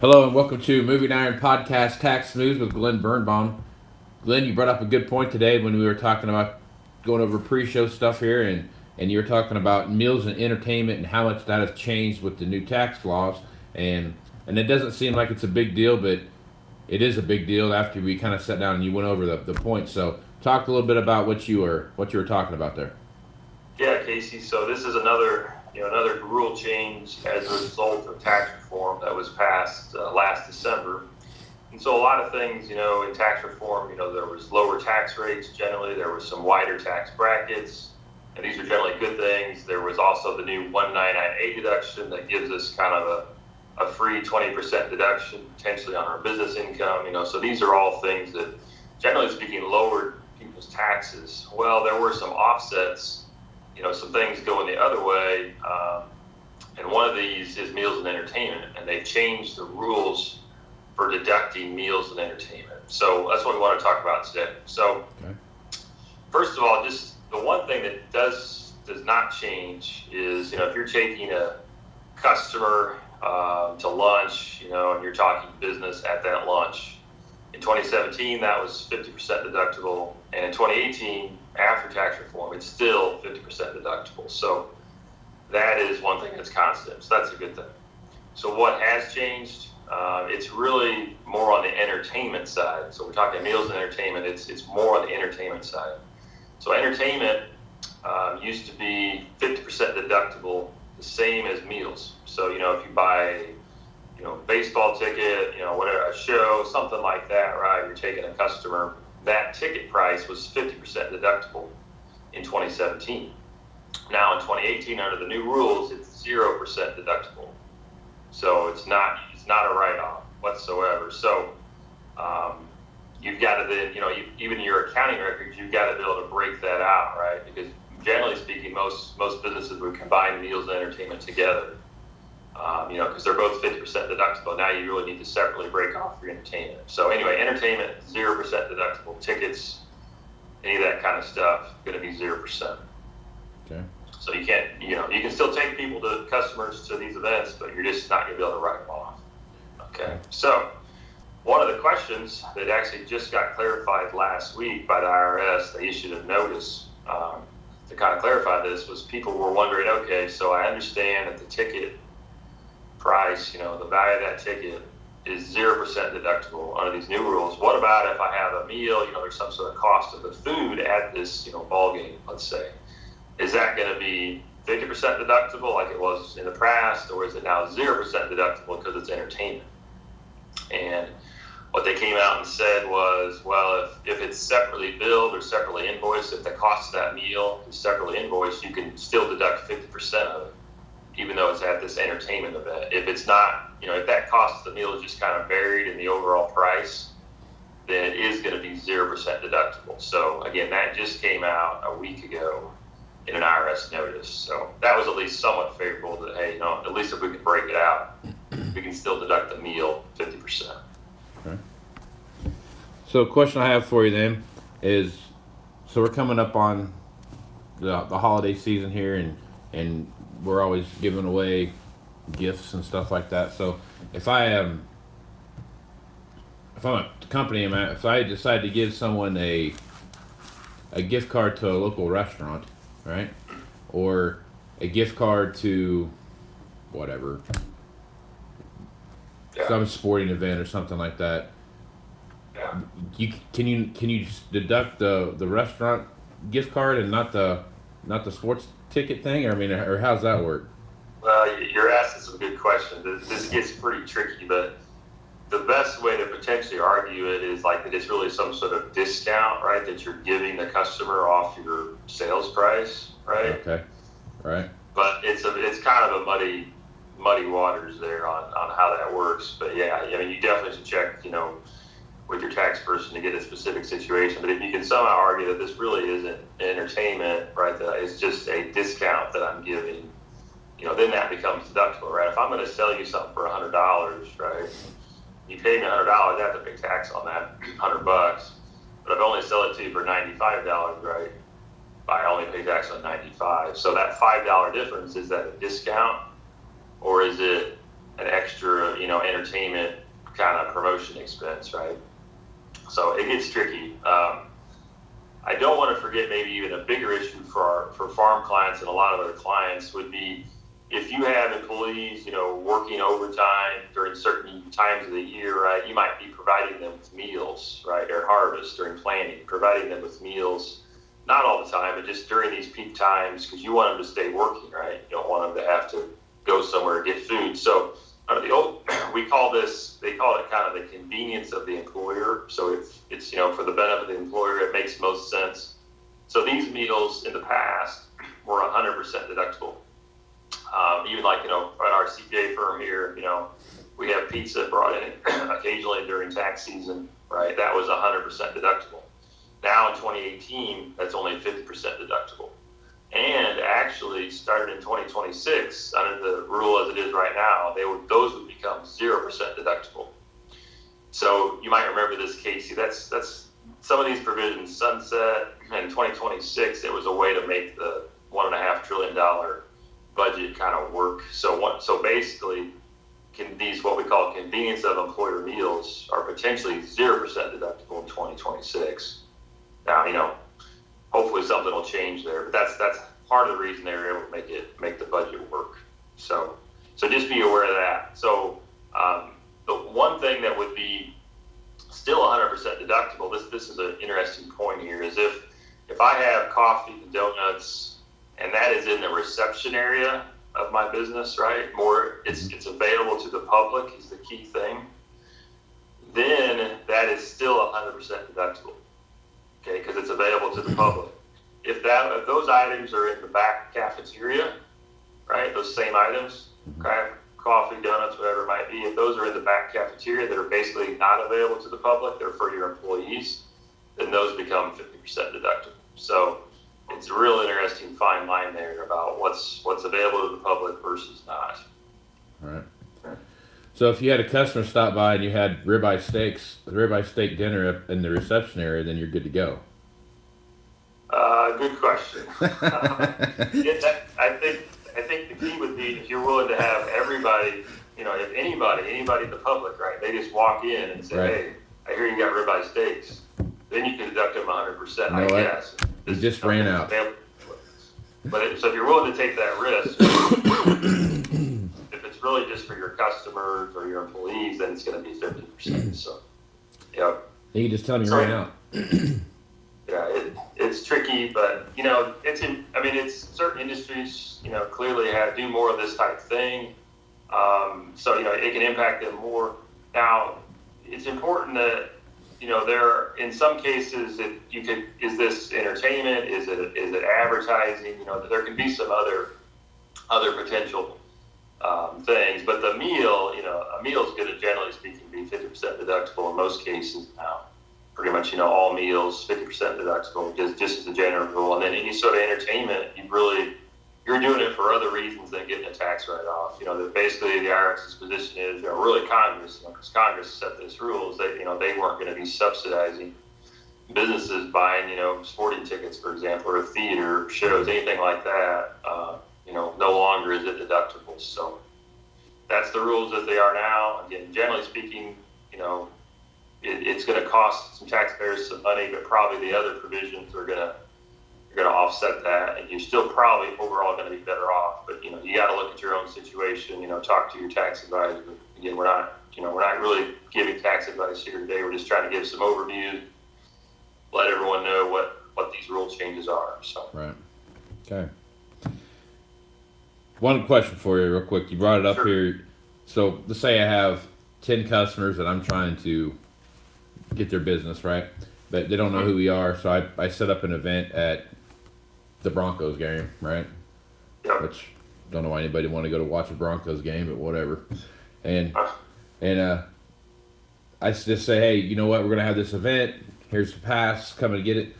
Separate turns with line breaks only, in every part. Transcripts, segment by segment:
Hello and welcome to Moving Iron Podcast Tax News with Glen Birnbaum. Glenn, you brought up a good point today when we were talking about going over pre-show stuff here, and you were talking about meals and entertainment and how much that has changed with the new tax laws, and it doesn't seem like it's a big deal, but it is a big deal after we kind of sat down and you went over the points. So talk a little bit about what you were talking about there.
Yeah, Casey. So this is another rule change as a result of tax reform that was passed last December. And so a lot of things, in tax reform, there was lower tax rates generally. There was some wider tax brackets, and these are generally good things. There was also the new 199A deduction that gives us kind of a free 20% deduction potentially on our business income. So these are all things that, generally speaking, lowered people's taxes. Well, there were some offsets, some things going the other way. And one of these is meals and entertainment, and they've changed the rules for deducting meals and entertainment. So that's what we want to talk about today. So First of all, just the one thing that does not change is, if you're taking a customer to lunch, and you're talking business at that lunch. In 2017, that was 50% deductible, and in 2018, after tax reform, it's still 50% deductible. So that is one thing that's constant. So that's a good thing. So what has changed? It's really more on the entertainment side. So we're talking meals and entertainment. It's more on the entertainment side. So entertainment used to be 50% deductible, the same as meals. So if you buy baseball ticket, whatever, a show, something like that, right? You're taking a customer. That ticket price was 50% deductible in 2017. Now in 2018, under the new rules, it's 0% deductible. So it's not a write-off whatsoever. So you've got to then, even your accounting records, you've got to be able to break that out, right? Because generally speaking, most businesses would combine meals and entertainment together. Because they're both 50% deductible. Now you really need to separately break off your entertainment. So anyway, entertainment, 0% deductible. Tickets, any of that kind of stuff, going to be 0%.
Okay.
So you can't, you can still take customers to these events, but you're just not going to be able to write them off. Okay. So one of the questions that actually just got clarified last week by the IRS, they issued a notice to kind of clarify this, was people were wondering, okay, so I understand that the ticket price, the value of that ticket is 0% deductible under these new rules. What about if I have a meal, there's some sort of cost of the food at this, ball game, let's say. Is that going to be 50% deductible like it was in the past, or is it now 0% deductible because it's entertainment? And what they came out and said was, well, if it's separately billed or separately invoiced, if the cost of that meal is separately invoiced, you can still deduct 50% of it, even though it's at this entertainment event. If it's not, if that cost of the meal is just kind of buried in the overall price, then it is going to be 0% deductible. So again, that just came out a week ago in an IRS notice. So that was at least somewhat favorable that, hey, at least if we can break it out, we can still deduct the meal 50%.
Okay. So a question I have for you then is, so we're coming up on the holiday season here, and we're always giving away gifts and stuff like that. So if I'm a company, if I decide to give someone a gift card to a local restaurant, right, or a gift card to whatever, some sporting event or something like that, can you deduct the restaurant gift card and not the sports ticket thing? Or how's that work?
Well, you're asking some good questions. This gets pretty tricky, but the best way to potentially argue it is like that it's really some sort of discount, right, that you're giving the customer off your sales price, right?
Okay, right.
But it's kind of a muddy waters there on how that works. But yeah, you definitely should check, with your tax person to get a specific situation. But if you can somehow argue that this really isn't entertainment, right, that it's just a discount that I'm giving, then that becomes deductible, right? If I'm going to sell you something for $100, right, you pay me $100, I have to pay tax on that $100. But if I only sell it to you for $95, right, I only pay tax on $95. So that $5 difference, is that a discount, or is it an extra, entertainment kind of promotion expense, right? So it gets tricky. I don't want to forget maybe even a bigger issue for farm clients and a lot of other clients would be if you have employees, working overtime during certain times of the year, right? You might be providing them with meals, right? Or harvest during planting, providing them with meals, not all the time, but just during these peak times because you want them to stay working, right? You don't want them to have to go somewhere to get food. So they call it kind of the convenience of the employer. So it's for the benefit of the employer, it makes most sense. So these meals in the past were 100% deductible. Even like, at our CPA firm here, we have pizza brought in occasionally during tax season, right? That was 100% deductible. Now in 2018, that's only 50% deductible. And actually, started in 2026, under the rule as it is right now, those would become 0% deductible. So you might remember this, Casey. That's some of these provisions sunset in 2026. It was a way to make the $1.5 trillion budget kind of work. So basically, these what we call convenience of employer meals are potentially 0% deductible in 2026. Now, hopefully something will change there, but that's part of the reason they were able to make the budget work. So just be aware of that. So the one thing that would be still 100% deductible, this is an interesting point here, is if I have coffee and donuts and that is in the reception area of my business, right? It's available to the public is the key thing. Then that is still 100% deductible. Okay, because it's available to the public. If those items are in the back cafeteria, right? Those same items, okay, coffee, donuts, whatever it might be. If those are in the back cafeteria that are basically not available to the public, they're for your employees, then those become 50% deductible. So it's a real interesting fine line there about what's available to the public versus not.
All right. So if you had a customer stop by and you had ribeye steak dinner up in the reception area, then you're good to go.
Good question. I think the key would be if you're willing to have everybody, if anybody in the public, right? They just walk in and say,
right.
Hey, I hear you got ribeye steaks. Then you can deduct them 100%.
I guess. It just ran out.
But so if you're willing to take that risk, if it's really just for your customers or your employees, then it's going to be 50%. So, yeah.
You can just tell them you ran out.
Yeah, it's tricky, but it's certain industries, clearly do more of this type of thing. So it can impact them more. Now, it's important that there in some cases is this entertainment? Is it advertising? There can be some other potential things, but the meal, a meal is going to generally speaking be 50% deductible in most cases now. Pretty much, all meals 50% deductible, just as a general rule. And then any sort of entertainment, you're doing it for other reasons than getting a tax write-off. That basically the IRS's position is, really Congress, because Congress set this rules that they weren't going to be subsidizing businesses buying, sporting tickets, for example, or theater shows, anything like that. No longer is it deductible. So that's the rules that they are now. Again, generally speaking, it's going to cost some taxpayers some money, but probably the other provisions are going to offset that, and you're still probably overall going to be better off. But you got to look at your own situation. Talk to your tax advisor. Again, we're not really giving tax advice here today. We're just trying to give some overview, let everyone know what these rule changes are. So
right. Okay. One question for you, real quick. You brought it up
Sure.
here. So let's say I have 10 customers that I'm trying to get their business, right? But they don't know who we are, so I set up an event at the Broncos game, right?
Yep.
Which don't know why anybody would want to go to watch a Broncos game, but whatever. And I just say, hey, you know what? We're gonna have this event. Here's the pass. Come and get it.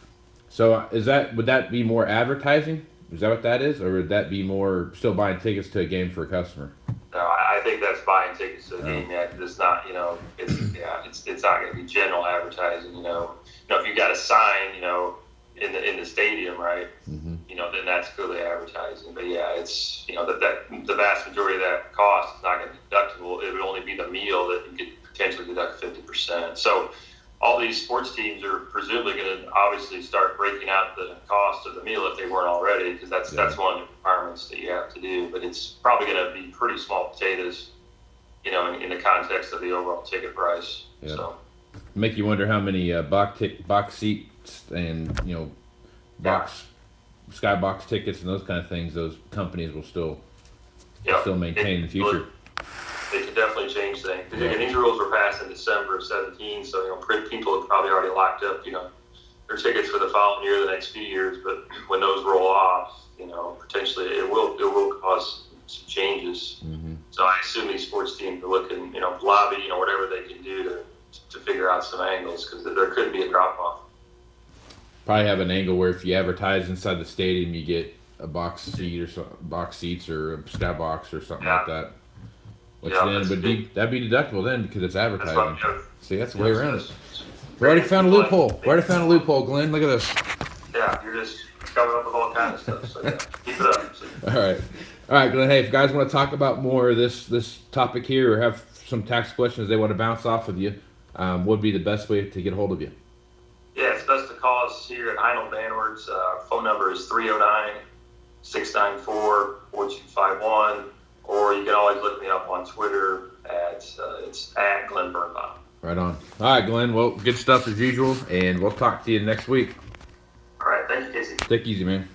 So would that be more advertising? Is that what that is, or would that be more still buying tickets to a game for a customer?
No, I think that's buying tickets to the game. Yeah, it's not. It's not going to be general advertising. If you got a sign, in the stadium, right?
Mm-hmm.
Then that's clearly advertising. But yeah, it's that the vast majority of that cost is not going to be deductible. it would only be the meal that you could potentially deduct 50%. So all these sports teams are presumably going to obviously start breaking out the cost of the meal if they weren't already, because that's one of the requirements that you have to do. But it's probably going to be pretty small potatoes, in the context of the overall ticket price.
Yeah.
So
make you wonder how many box seats and skybox tickets and those kind of things those companies will still maintain in the future.
They could definitely change things. Yeah. These rules were passed in December of 2017, so people have probably already locked up, their tickets for the following year, the next few years. But when those roll off, potentially it will cause some changes.
Mm-hmm.
So I assume these sports teams are looking, lobby, whatever they can do to figure out some angles, because there could be a drop off.
Probably have an angle where if you advertise inside the stadium, you get a box seats or a skybox or something like that. Which then that'd be deductible then because it's advertising. See, that's the way around it. We already found a loophole. Glenn. Look at this.
Yeah, you're just coming up with all kinds of stuff. So yeah, keep it up. So.
All right, Glenn. Hey, if guys want to talk about more of this topic here or have some tax questions they want to bounce off of you, what would be the best way to get a hold of you?
Yeah, it's best to call us here at Heinold Banwards. Phone number is 309-694-4251. Or you can always look me up on Twitter it's at Glen Birnbaum.
Right on. All right, Glenn. Well, good stuff as usual, and we'll talk to you next week.
All right. Thank you, Casey.
Take it easy, man.